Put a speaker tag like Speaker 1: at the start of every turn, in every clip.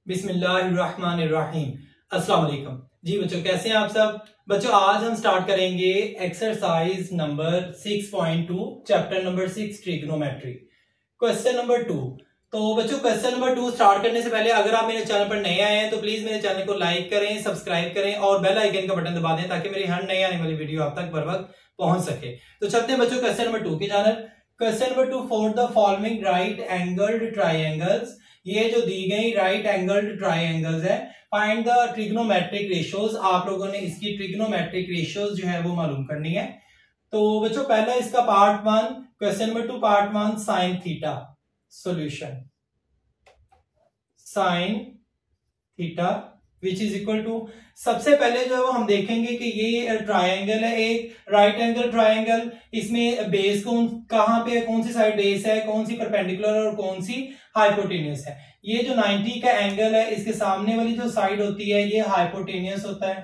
Speaker 1: बिस्मिल्लाहिर्रहमानिर्रहीम। अस्सलाम वालेकुम। जी बच्चों, कैसे हैं आप सब? बच्चों, आज हम स्टार्ट करेंगे exercise number 6.2 chapter number 6 trigonometry, question number 2। तो बच्चों, क्वेश्चन नंबर 2 स्टार्ट करने से पहले अगर आप मेरे चैनल पर नए आए हैं तो प्लीज मेरे चैनल को लाइक करें, सब्सक्राइब करें और बेल आइकन का बटन दबा दें ताकि मेरी हर नई आने वाली वीडियो आप तक बर वक्त पहुंच सके। तो चलते हैं बच्चों क्वेश्चन नंबर 2 की जानब। Question number 2, for the following right angled triangles, ये जो दी गई राइट एंगल्ड ट्राइंगल्स है, फाइंड द ट्रिग्नोमेट्रिक रेशियोज। आप लोगों ने इसकी ट्रिग्नोमेट्रिक रेशियोज जो है वो मालूम करनी है। तो बच्चों, पहला इसका part 1, question number 2 part 1, sine theta solution. Sine theta which is equal to, सबसे पहले जो है हम देखेंगे कि ये ट्रायंगल है, एक राइट एंगल ट्रायंगल। इसमें बेस कहां पे है, कौन सी साइड बेस है, कौन सी परपेंडिकुलर और कौन सी हाइपोटेनियस है। ये जो 90 का एंगल है, इसके सामने वाली जो साइड होती है ये हाइपोटेनियस होता है।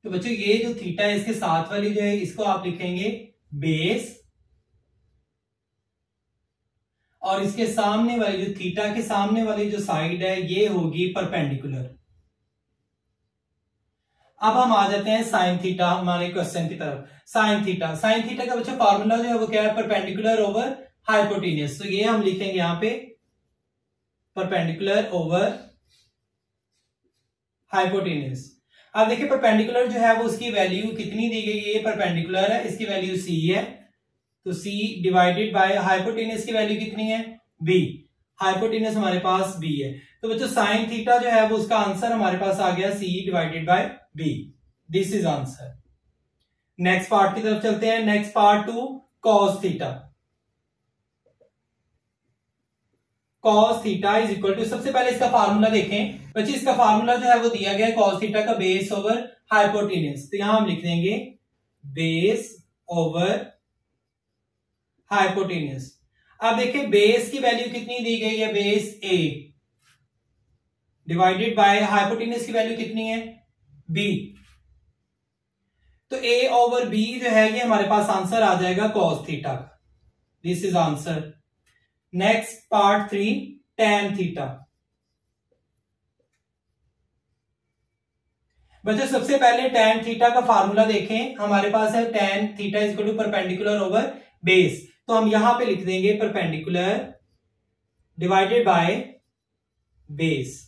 Speaker 1: तो बच्चों, ये जो थीटा है इसके साथ वाली जो है इसको आप लिखेंगे बेस, और इसके सामने वाली जो थीटा के सामने वाली जो साइड है ये होगी परपेंडिकुलर। अब हम आ जाते हैं साइन थीटा हमारे क्वेश्चन की तरफ। साइन थीटा का बच्चा फार्मूला जो है वो क्या है, परपेंडिकुलर ओवर हाइपोटेनियस। तो ये हम लिखेंगे यहां पे परपेंडिकुलर ओवर हाइपोटेनियस। अब देखिए, परपेंडिकुलर जो है वो उसकी वैल्यू कितनी दी गई है, ये परपेंडिकुलर है, इसकी वैल्यू c है, तो c डिवाइडेड बाय हाइपोटेनियस की वैल्यू कितनी है, b। हाइपोटेनियस हमारे पास b है। तो बच्चों, साइन थीटा जो है वो उसका आंसर हमारे पास आ गया c divided by b। This is answer. Next part की तरफ चलते हैं। Next part 2, cos theta. Cos theta is equal to, सबसे पहले इसका फार्मूला देखें बच्चे। इसका फार्मूला जो है वो दिया गया है कॉस थीटा का, बेस ओवर हाइपोटेनियस। तो यहां हम लिख देंगे बेस ओवर हाइपोटेनियस। अब देखिए, बेस की वैल्यू कितनी दी गई है, base a divided by hypotenuse की वैल्यू कितनी है, b। तो a ओवर b जो है ये हमारे पास आंसर आ जाएगा cos theta. This is answer. Next part 3, tan theta. बच्चों, सबसे पहले tan थीटा का फार्मूला देखें, हमारे पास है tan theta is equal to perpendicular over base. तो हम यहां पे लिख देंगे परपेंडिकुलर डिवाइडेड बाय बेस।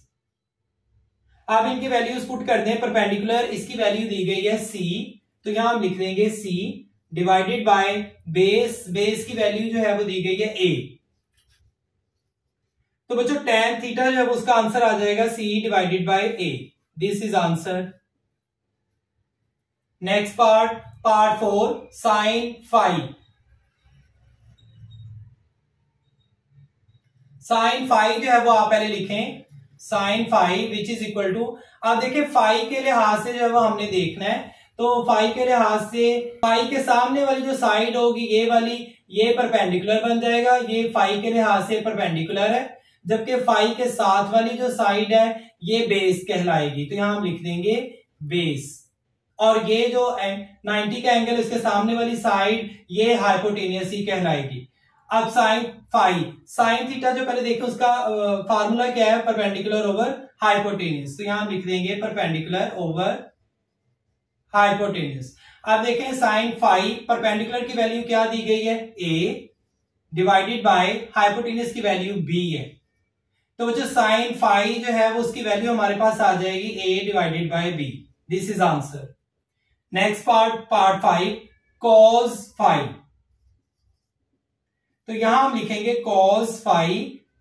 Speaker 1: अब इनकी वैल्यूज पुट कर दें। परपेंडिकुलर इसकी वैल्यू दी गई है c, तो यहां हम लिख देंगे c divided by base. Base की वैल्यू जो है वो दी गई है a। तो बच्चों, tan थीटा जो है उसका आंसर आ जाएगा c divided by a। This is answer. Next part 4, sine phi. Sine phi जो है वो आप पहले लिखें, sine phi which is equal to, आप देखिए फाई के लिहाज से जो है वो हमने देखना है। तो फाई के लिहाज से फाई के सामने वाली जो साइड होगी ये वाली, ये परपेंडिकुलर बन जाएगा, ये फाई के लिहाज से परपेंडिकुलर है, जबकि फाई के साथ वाली जो साइड है ये बेस कहलाएगी। तो यहां हम लिख देंगे बेस, और ये जो 90 का एंगल इसके सामने वाली साइड ये हाइपोटेनियस ही कहलाएगी। अब साइन फाई, साइन थीटा जो पहले देखें उसका फार्मूला क्या है, परपेंडिकुलर ओवर हाइपोटेनियस। तो यहां हम लिख देंगे परपेंडिकुलर ओवर हाइपोटेनियस। अब देखें साइन फाई, परपेंडिकुलर की वैल्यू क्या दी गई है, a डिवाइडेड बाय हाइपोटेनियस की वैल्यू b है। तो जो साइन फाई जो है वो उसकी वैल्यू हमारे पास आ जाएगी a divided by b। This is answer. Next part 5, cos phi. तो यहां हम लिखेंगे cos phi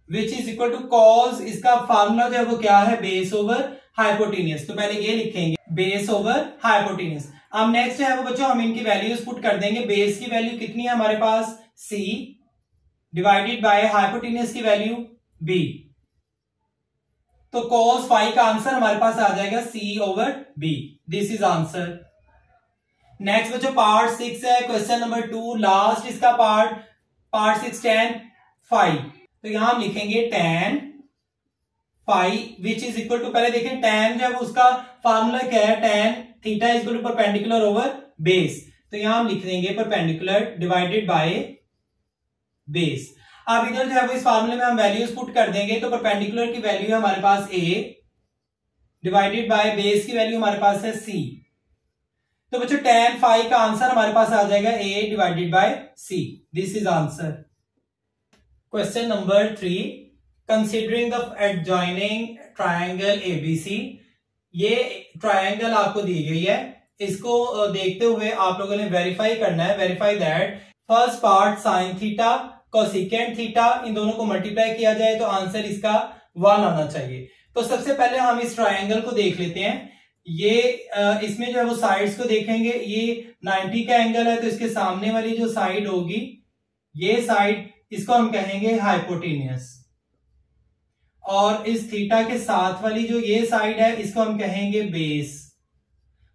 Speaker 1: which is equal to, cos इसका फार्मूला जो है वो क्या है, बेस ओवर हाइपोटेनियस। तो पहले ये लिखेंगे बेस ओवर हाइपोटेनियस। अब नेक्स्ट है वो बच्चों, हम इनकी वैल्यूज पुट कर देंगे। बेस की वैल्यू कितनी है हमारे पास, c डिवाइडेड बाय हाइपोटेनियस की वैल्यू b। तो कॉस फाई का आंसर हमारे पास आ जाएगा c over b। This is answer. Next बच्चों पार्ट 6 है, क्वेश्चन नंबर 2, लास्ट इसका पार्ट 6, tan फाई। तो यहां हम लिखेंगे tan phi which is equal to, पहले देखें tan जो है उसका फार्मूला क्या है, tan theta is equal to perpendicular over base. तो यहां हम लिख देंगे परपेंडिकुलर डिवाइडेड बाय बेस। अब इधर जो है वो इस फार्मूले में हम वैल्यूज पुट कर देंगे, तो परपेंडिकुलर की वैल्यू है हमारे पास a डिवाइडेड बाय बेस की वैल्यू हमारे पास है c। तो बच्चों tan फाई का आंसर हमारे पास आ जाएगा a divided bye c। This is answer. Question number 3, considering the adjoining triangle ABC। ये ट्रायंगल आपको दी गई है, इसको देखते हुए आप लोगों ने वेरीफाई करना है। Verify that first part sine theta cosecant theta, इन दोनों को मल्टीप्लाई किया जाए तो आंसर इसका 1 आना चाहिए। तो सबसे पहले हम इस ट्रायंगल को देख लेते हैं। ये इसमें जो है वो साइड्स को देखेंगे। ये 90 का एंगल है, तो इसके सामने वाली जो साइड होगी, ये साइड, इसको हम कहेंगे हाइपोटेनियस, और इस थीटा के साथ वाली जो ये साइड है इसको हम कहेंगे बेस,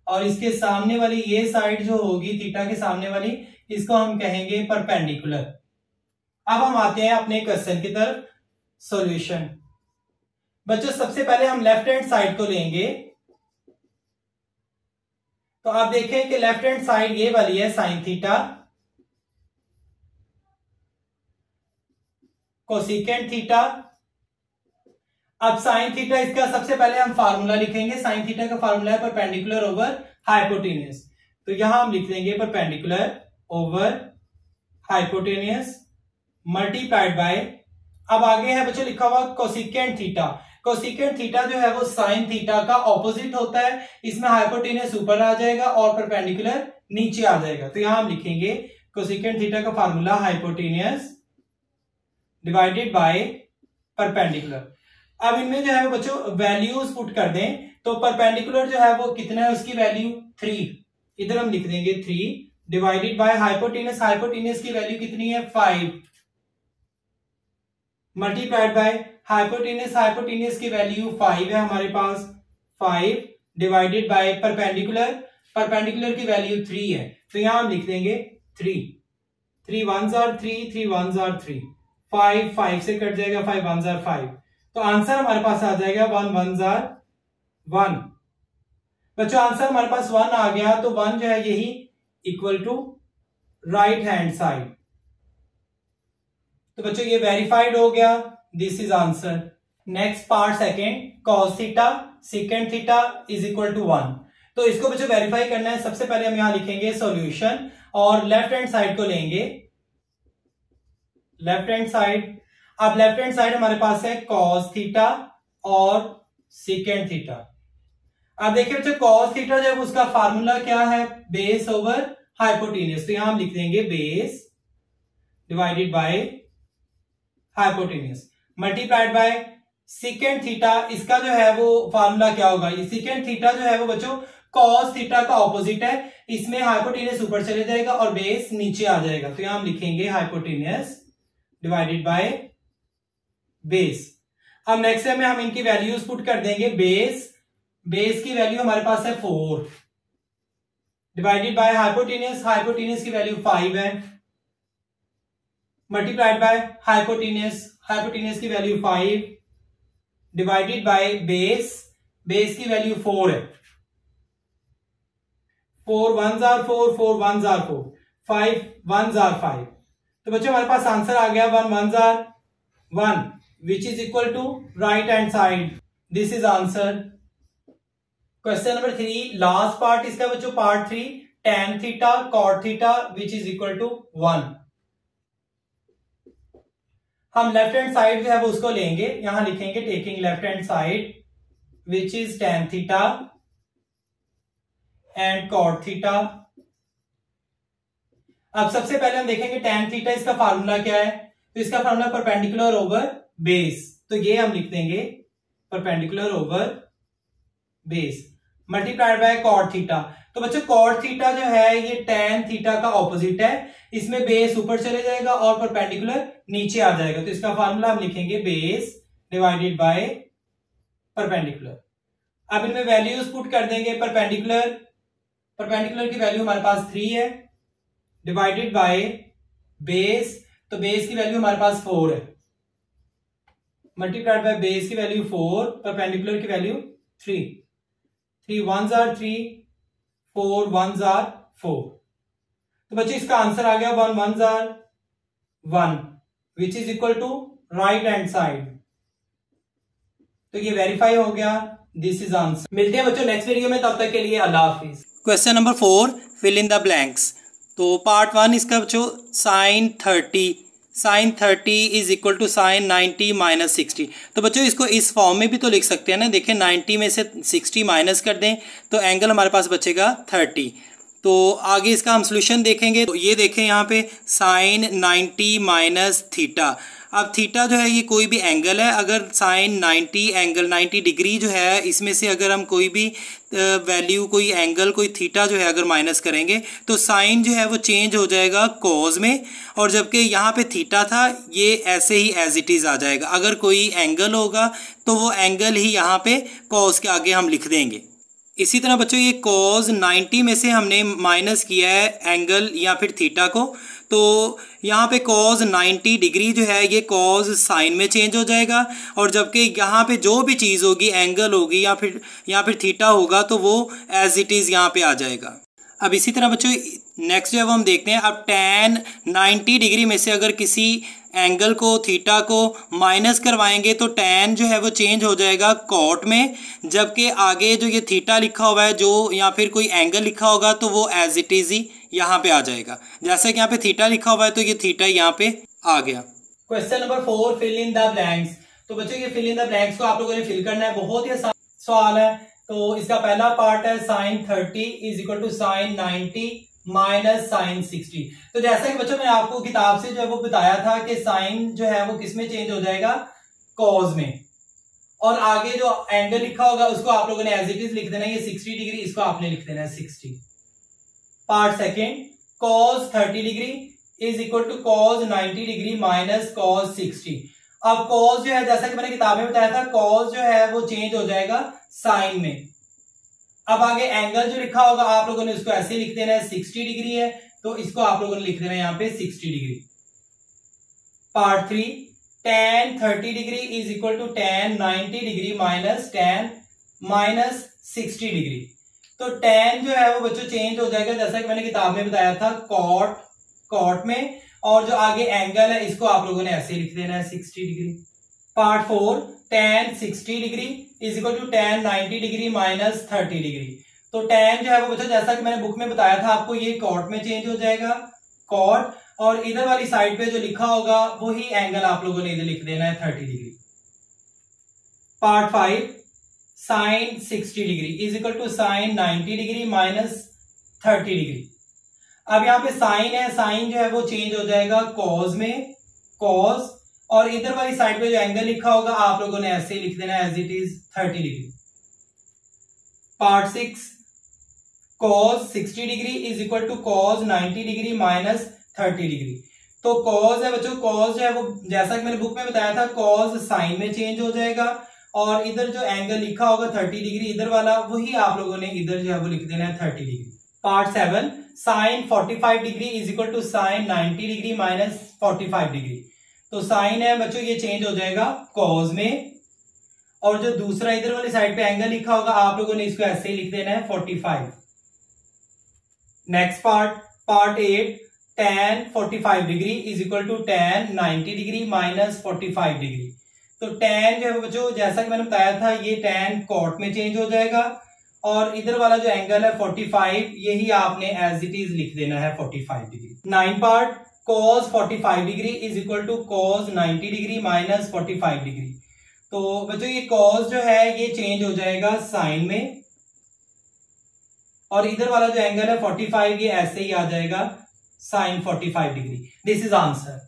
Speaker 1: और इसके सामने वाली ये साइड जो होगी थीटा के सामने वाली, इसको हम कहेंगे परपेंडिकुलर। अब हम आते हैं अपने क्वेश्चन की तरफ। सॉल्यूशन। बच्चों सबसे पहले हम लेफ्ट हैंड साइड को लेंगे, तो आप देखें कि लेफ्ट हैंड साइड ये वाली है साइन थीटा कोसेकेंट थीटा। अब साइन थीटा, इसका सबसे पहले हम फार्मूला लिखेंगे। साइन थीटा का फार्मूला है परपेंडिकुलर ओवर हाइपोटेनियस, तो यहां हम लिख देंगे perpendicular over hypotenuse multiplied by, अब आगे है बच्चों लिखा हुआ कोसेकेंट थीटा। कोसेकेंट थीटा जो है वो साइन थीटा का ऑपोजिट होता है, इसमें हाइपोटेनियस ऊपर आ जाएगा और परपेंडिकुलर नीचे आ जाएगा। तो यहां हम लिखेंगे कोसेकेंट थीटा का formula hypotenuse divided by perpendicular. अब इनमें जो है वो बच्चों वैल्यूज पुट कर दें, तो परपेंडिकुलर जो है वो कितना है, उसकी वैल्यू 3, इधर हम लिख देंगे 3 डिवाइडेड बाय हाइपोटेनियस, हाइपोटेनियस की वैल्यू कितनी है 5, मल्टीप्लाइड बाय हाइपोटेनियस, हाइपोटेनियस की वैल्यू 5 है हमारे पास, 5 डिवाइडेड बाय परपेंडिकुलर, परपेंडिकुलर की वैल्यू 3 है, तो यहां हम लिख देंगे 3, 3 1s are 3, 3 1s are 3, 5 5 से कट जाएगा, 5 1s are 5, तो आंसर हमारे पास आ जाएगा 1 1s are 1। बच्चों आंसर हमारे पास 1 आ गया, तो 1 जो है यही equal to right hand side. तो बच्चों ये वेरीफाइड हो गया, this is answer. Next part second, cos theta second theta is equal to 1। तो इसको बच्चों वेरीफाई करना है। सबसे पहले हम यहां लिखेंगे सॉल्यूशन, और लेफ्ट हैंड साइड को लेंगे, लेफ्ट हैंड साइड। अब लेफ्ट हैंड साइड हमारे पास है cos थीटा और सेकेंड थीटा। अब देखिए बच्चों cos थीटा जब उसका फार्मूला क्या है, बेस ओवर हाइपोटेनियस, तो यहां हम लिख देंगे base divided by hypotenuse multiplied by second theta. इसका जो है वो फार्मूला क्या होगा, ये सेकेंड थीटा जो है वो बच्चों cos थीटा का ऑपोजिट है, इसमें हाइपोटेनियस ऊपर चले जाएगा और बेस नीचे आ जाएगा, तो यहां हम लिखेंगे हाइपोटेनियस डिवाइडेड बाय बेस। अब नेक्स्ट में हम इनकी वैल्यूज पुट कर देंगे। बेस की वैल्यू हमारे पास है 4 डिवाइडेड बाय हाइपोटेनियस, हाइपोटेनियस की वैल्यू 5 है, मल्टीप्लाइड बाय हाइपोटेनियस, हाइपोटेनियस की वैल्यू 5 डिवाइडेड बाय बेस की वैल्यू 4 है, 4 1s are 4, 4 1s are 4, 5 1s are 5। तो बच्चों हमारे पास आंसर आ गया 1 1s are 1, which is equal to right hand side. This is answer. Question number 3, last part इसका बच्चों part 3, tan theta cot theta which is equal to 1। हम left hand side जो है वो उसको लेंगे, यहां लिखेंगे taking left hand side which is tan theta and cot theta. अब सबसे पहले हम देखेंगे tan थीटा, इसका फार्मूला क्या है, तो इसका फार्मूला परपेंडिकुलर ओवर बेस, तो ये हम लिख देंगे perpendicular over base multiplied by cot theta. तो बच्चों cot थीटा जो है ये tan थीटा का ऑपोजिट है, इसमें बेस ऊपर चले जाएगा और परपेंडिकुलर नीचे आ जाएगा, तो इसका फार्मूला हम लिखेंगे बेस डिवाइडेड बाय परपेंडिकुलर। अब इनमें वैल्यूज पुट कर देंगे। परपेंडिकुलर की वैल्यू हमारे पास 3 है डिवाइडेड बाय बेस, तो बेस की वैल्यू हमारे पास 4 है, मल्टीप्लाइड बाय बेस की वैल्यू 4, परपेंडिकुलर की value 3, 3 1s are 3, 4 1s are 4। तो बच्चों इसका आंसर आ गया 1 1s are 1, which is equal to right hand side. तो ये वेरीफाई हो गया, दिस इज आंसर। मिलते हैं बच्चों नेक्स्ट वीडियो में, तब तक के लिए अल्लाह हाफिज। Question number 4, fill in the blanks. तो पार्ट 1 इसका बच्चों sine 30 is equal to sine 90 minus 60। तो बच्चों इसको इस फॉर्म में भी तो लिख सकते हैं ना। देखें 90 में से 60 माइनस कर दें तो एंगल हमारे पास बचेगा 30। तो आगे इसका हम सोल्यूशन देखेंगे। तो ये देखें यहाँ पे साइन 90 माइनस थीटा। अब थीटा जो है ये कोई भी एंगल है। अगर साइन 90 एंगल 90 डिग्री जो है इसमें से अगर हम कोई भी वैल्यू कोई एंगल कोई थीटा जो है अगर माइनस करेंगे तो साइन जो है वो चेंज हो जाएगा कॉज में, और जबकि यहाँ पे थीटा था ये ऐसे ही एज इट इज़ आ जाएगा। अगर कोई एंगल होगा तो वो एंगल ही यहाँ पे कॉज के आगे हम लिख देंगे। इसी तरह बच्चों ये कॉज 90 में से हमने माइनस किया है एंगल या फिर थीटा को, तो यहाँ पे कॉज 90 डिग्री जो है ये कॉज साइन में चेंज हो जाएगा, और जबकि यहाँ पे जो भी चीज़ होगी एंगल होगी या फिर थीटा होगा तो वो एज इट इज़ यहाँ पे आ जाएगा। अब इसी तरह बच्चों नेक्स्ट जो है वो हम देखते हैं। अब tan 90 डिग्री में से अगर किसी एंगल को थीटा को माइनस करवाएंगे तो tan जो है वो चेंज हो जाएगा कॉट में, जबकि आगे जो ये थीटा लिखा हुआ है जो या फिर कोई एंगल लिखा होगा तो वो एज इट इज़ ही यहाँ पे आ जाएगा। जैसे कि यहाँ पे थीटा लिखा हुआ है तो ये थीटा यहाँ पे आ गया। Question number 4, fill in the blanks. तो बच्चों ये फिल इन द ब्लैंक्स को आप लोगों ने फिल करना है। बहुत ही आसान सवाल है। तो इसका पहला पार्ट है sine 30 is equal to sine 90 minus sine 60। तो जैसा कि बच्चों मैंने आपको किताब से जो है वो बताया था कि साइन जो है वो किस में चेंज हो जाएगा, कॉज में, और आगे जो एंगल लिखा होगा उसको आप लोगों ने एज इट इज लिख देना है। ये 60 डिग्री, इसको आपने लिख देना है 60। Part second, cos 30 degree is equal to cos 90 degree minus cos 60। अब कॉज जो है जैसा कि मैंने किताब में बताया था कॉज जो है वो चेंज हो जाएगा साइन में। अब आगे एंगल जो लिखा होगा आप लोगों ने उसको ऐसे लिख देना है, 60 डिग्री है तो इसको आप लोगों ने लिख देना है यहाँ पे 60 degree. Part 3, tan 30 degree is equal to tan 90 degree minus tan minus 60 degree. तो tan जो है वो बच्चों चेंज हो जाएगा जैसा कि मैंने किताब में बताया था कॉट में, और जो आगे एंगल है इसको आप लोगों ने ऐसे लिख देना है 60 degree. Part 4, tan 60 degree is equal to tan 90 degree minus 30 degree. तो tan जो है वो बच्चों जैसा कि मैंने बुक में बताया था आपको ये कॉट में चेंज हो जाएगा कॉट, और इधर वाली साइड पे जो लिखा होगा वही एंगल आप लोगों ने इधर लिख देना है 30 degree. Part 5, sine 60 degree is equal to sine 90 degree minus 30 degree. अब यहाँ पे साइन है, साइन जो है वो चेंज हो जाएगा कॉज में कॉज, और इधर वाली साइड पे जो एंगल लिखा होगा आप लोगों ने ऐसे लिख देना as it is 30 degree. Part 6, cos 60 degree is equal to cos 90 degree minus 30 degree. तो कॉज है बच्चों, कॉज जो है वो जैसा कि मैंने बुक में बताया था कॉज साइन में चेंज हो जाएगा, और इधर जो एंगल लिखा होगा 30 डिग्री इधर वाला वही आप लोगों ने इधर जो है वो लिख देना है 30 degree. Part 7, sine 45 degree is equal to sine 90 degree minus 45 degree. तो साइन है बच्चों ये चेंज हो जाएगा कॉज में, और जो दूसरा इधर वाली साइड पे एंगल लिखा होगा आप लोगों ने इसको ऐसे ही लिख देना है 45। Next part 8, tan 45 degree is equal to tan 90 degree minus 45 degree. तो tan जो है बच्चों जैसा कि मैंने बताया था ये tan कॉट में चेंज हो जाएगा, और इधर वाला जो एंगल है 45 यही आपने एज इट इज लिख देना है 45 degree. 9 part, cos 45 degree is equal to cos 90 degree minus 45 degree. तो बच्चों ये cos जो है ये चेंज हो जाएगा साइन में, और इधर वाला जो एंगल है 45 ये ऐसे ही आ जाएगा sine 45 degree. This is answer.